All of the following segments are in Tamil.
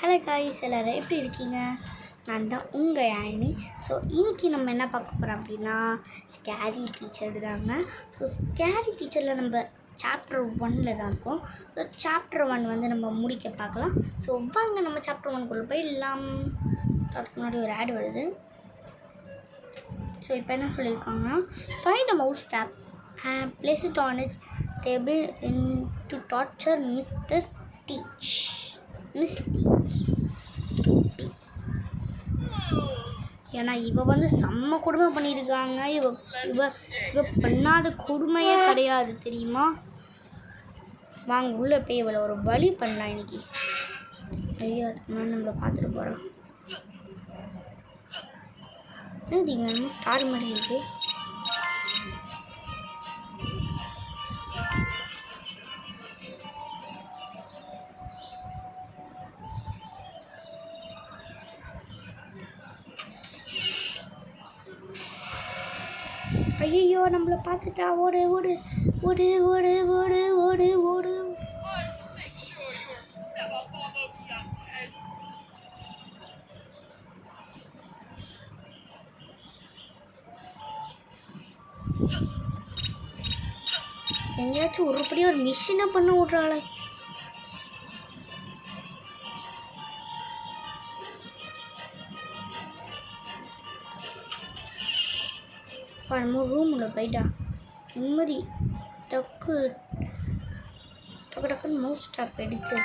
ஹலோ காய்ஸ், எல்லோரும் எப்படி இருக்கீங்க? நான் தான் உங்கள் ஆனி. ஸோ இன்றைக்கி நம்ம என்ன பார்க்க போகிறோம் அப்படின்னா, ஸ்கேரி டீச்சர் தாங்க. ஸோ ஸ்கேரி டீச்சரில் நம்ம சாப்டர் 1 தான் இருக்கோம். ஸோ சாப்டர் 1 வந்து நம்ம முடிக்க பார்க்கலாம். ஸோ வாங்க நம்ம சாப்டர் 1 போயிடலாம். அதுக்கு முன்னாடி ஒரு ஆட் வருது. ஸோ இப்போ என்ன சொல்லியிருக்காங்கன்னா, find a mouse tape and place it on its table to torture Mister Teach. ஏன்னா இவ வந்து செம்ம கொடுமை பண்ணியிருக்காங்க. இவ இவ இவ பண்ணாத கொடுமையே கிடையாது தெரியுமா? வாங்க உள்ள போய் இவளை ஒரு வழி பண்ணலாம் இன்னைக்கு. ஐயோ, நம்மளை பார்த்துட்டு போகிறோம். என்னங்க ஸ்டார் மாதிரி இருக்கு. ஐயோ, நம்மளை பார்த்துட்டா. ஓடு ஓடு ஓடு ஓடு ஓடு ஓடு ஓடு. எங்கேயாச்சும் ஒருபடியாக ஒரு மிஷினை பண்ண விட்றாளே. நம்ம ரூமில் போயிட்டா நிம்மதி. டக்கு டக்கு டக்குன்னு மவுஸ் ஸ்டாப் எடுத்து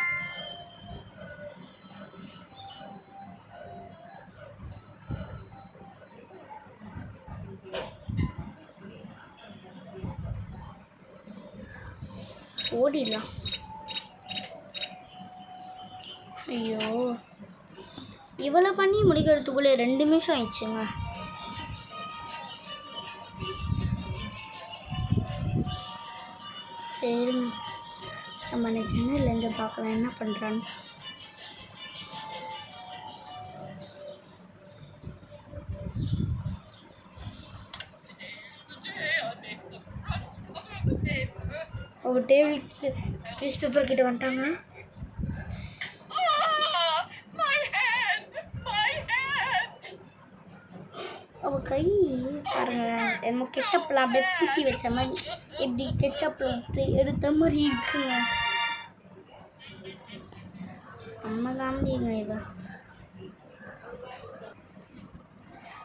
ஓடிடலாம். ஐயோ, இவ்வளோ பண்ணி முடிக்கிறதுக்குள்ளே 2 நிமிஷம் ஆயிடுச்சுங்க. சரிங்க, நம்ம அந்த ஜன்னல்லேருந்து பார்க்கலாம் என்ன பண்ணுறான்னு. ஒரு டேபிள் நியூஸ் பேப்பர் கிட்ட வந்துட்டாங்க. அவள் கை பாருங்க, நம்ம கெச்சப்பில் அப்படியே பூசி வச்ச மாதிரி எப்படி கெச்சப்பில் விட்டு எடுத்த மாதிரி இருக்குங்க. செம்மதாம்பிங்க இவ.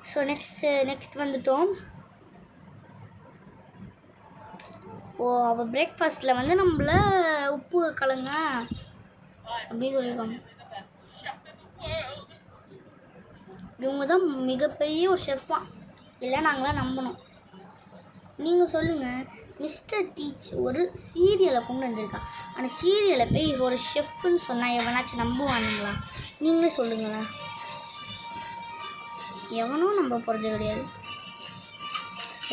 ஸோ நெக்ஸ்ட் வந்துட்டோம். ஓ, அவள் பிரேக்ஃபாஸ்ட்டில் வந்து நம்மள உப்பு கலங்க அப்படின்னு சொல்லியிருக்காங்க. இவங்க தான் மிகப்பெரிய ஒரு ஷெஃப்பா இல்லை, நாங்களாம் நம்பணும். நீங்கள் சொல்லுங்கள், மிஸ்டர் டீச் ஒரு சீரியலை கொண்டு வந்திருக்கா. அந்த சீரியலை போய் ஒரு ஷெஃப்னு சொன்னால் எவனாச்சும் நம்புவானுங்களா? நீங்களே சொல்லுங்களேன். எவனும் நம்ப போகிறது கிடையாது.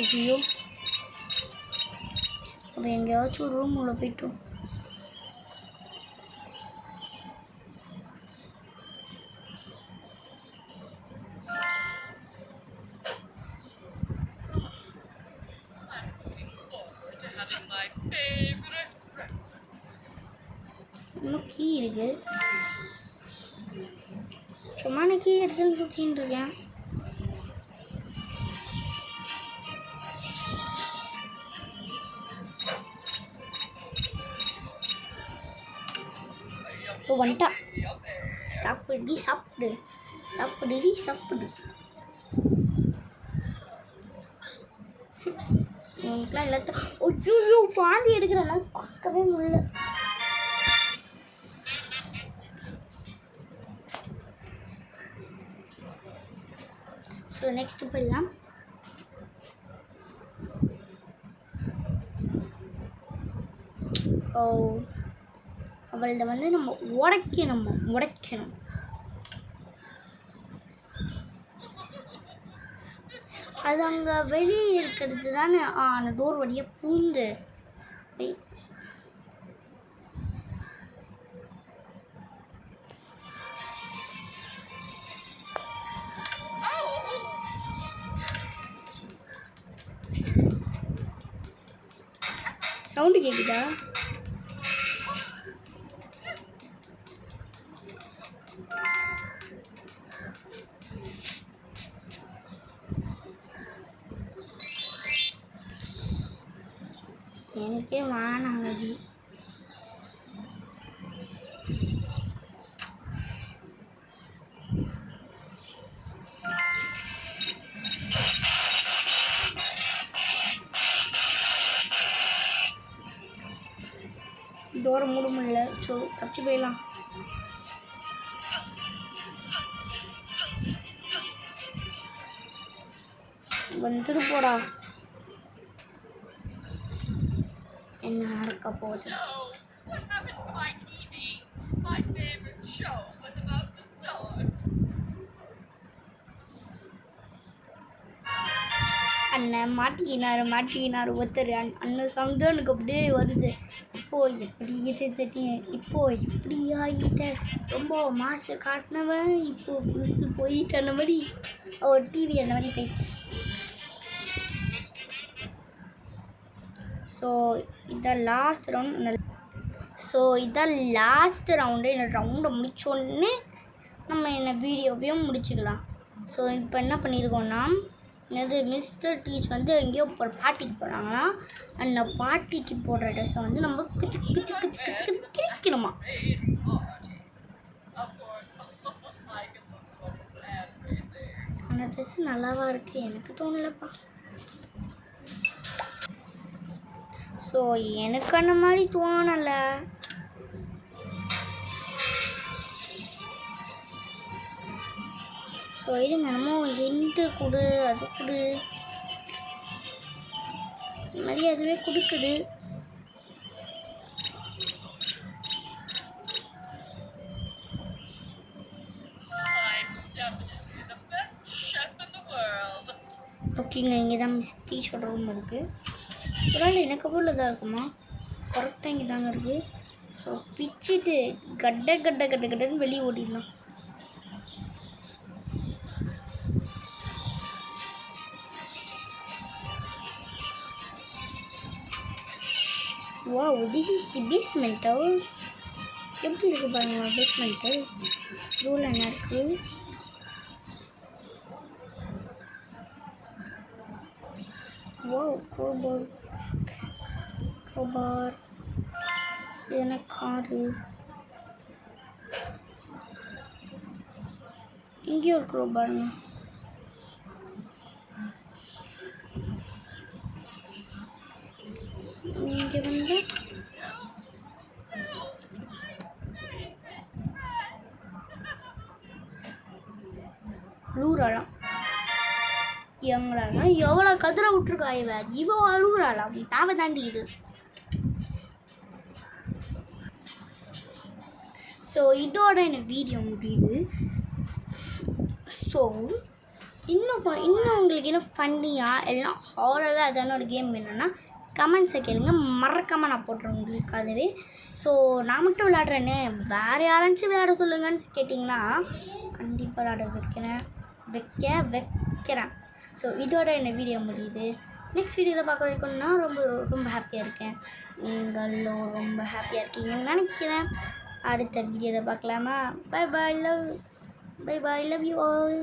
ஐயோ, அப்போ எங்கேயாச்சும் ஒரு ரூம் உள்ள போய்ட்டோம். இன்னும் கீ இருக்கு. சும்மா நான் கீ எடுத்துன்னு சுற்றின்னு இருக்கேன். இப்போ வந்துட்டா. சாப்பிடு சாப்பிடு சாப்பிடுடி சாப்பிடு. உங்களுக்குலாம் எல்லாத்தையும் ஐயோ பாந்தி எடுக்கிறனால பார்க்கவே முடியல. ஸோ நெக்ஸ்ட் போயிடலாம். ஓ, அவள்கிட்ட வந்து நம்ம உடைக்கணும். அது அங்கே வெளியே இருக்கிறது தானே. அந்த டோர் வழியாக பூந்து சவுண்டு கேட்குதா? எனக்கே வேணாம் அது. டோரை மூட முடியல. ஸோ தப்பிச்சு போயிடலாம். வந்துட்டு போடா. என்ன நடக்க போகுது? அண்ணன் மாட்டிக்கினார் ஒருத்தர். அண்ணன் சாங் தான் எனக்கு அப்படியே வருது. இப்போது எப்படி இது இப்போது எப்படி ஆகிட்ட ரொம்ப மாசு காட்டினவன் இப்போது புதுசு போயிட்டு அந்த மாதிரி ஒரு டிவி அந்த மாதிரி போயிடுச்சு. ஸோ இதான் லாஸ்ட் ரவுண்டு. இந்த ரவுண்டை முடித்தோடனே நம்ம என்ன வீடியோவையும் முடிச்சுக்கலாம். ஸோ இப்போ என்ன பண்ணியிருக்கோன்னா, இது மிஸ்டர் டீச் வந்து எங்கேயோ ஒரு பார்ட்டிக்கு போகிறாங்கன்னா, அந்த பார்ட்டிக்கு போடுற ட்ரெஸ்ஸை வந்து நம்ம கிரிக்கணுமா. அந்த ட்ரெஸ்ஸு நல்லாவா இருக்குது? எனக்கு தோணலப்பா. ஸோ எனக்கு அந்த மாதிரி தோணலை. ஸோ இருங்க, நம்ம ஹிண்ட்டு கொடு, அது கொடு, இந்த மாதிரி அதுவே கொடுக்குது. ஓகேங்க, இங்கே தான் மிஸ் டீச்சோட ரூம் இருக்குது. ஒரு நாள் எனக்கு போல தான் இருக்குமா? கரெக்டாக இங்கே தாங்க இருக்குது. ஸோ பிச்சுட்டு கட்டன்னு வெளியே ஓடிடலாம். Wow, this is the basement. எப்படி இருக்குது பாருங்க பேஸ்மெண்ட்டு. ரூல் என்ன இருக்குது? Wow, crowbar. இது என்ன காரு? இங்கே ஒரு crowbarங்க. இங்கே வந்து அழுகுறாளாம். எங்களாலாம் எவ்வளோ கதிரை விட்டுருக்கா இவ அழுகுறாளாம். தேவை தாண்டி இது. ஸோ இதோட எனக்கு வீடியோ முடியுது. ஸோ இன்னும் உங்களுக்கு இன்னும் ஃபன்னியாக எல்லாம் ஹாரராக ஏதான ஒரு கேம் வேணும்னா கமெண்ட்ஸை கேளுங்க, மறக்காமல் நான் போட்டுறேன் உங்களுக்கு அதுவே. ஸோ நான் மட்டும் விளையாடுறேன்னு வேறு யாராச்சும் விளையாட சொல்லுங்கன்னு கேட்டிங்கன்னா கண்டிப்பாக விளையாட வைக்கிறேன். ஸோ இதோட என்ன வீடியோ முடியுது. நெக்ஸ்ட் வீடியோவில் பார்க்க வரைக்கும் நான் ரொம்ப ஹாப்பியாக இருக்கேன். நீங்களும் ரொம்ப ஹாப்பியாக இருக்கீங்கன்னு நினைக்கிறேன். அடுத்த வீடியோவில் பார்க்கலாமா? Bye bye, love you all.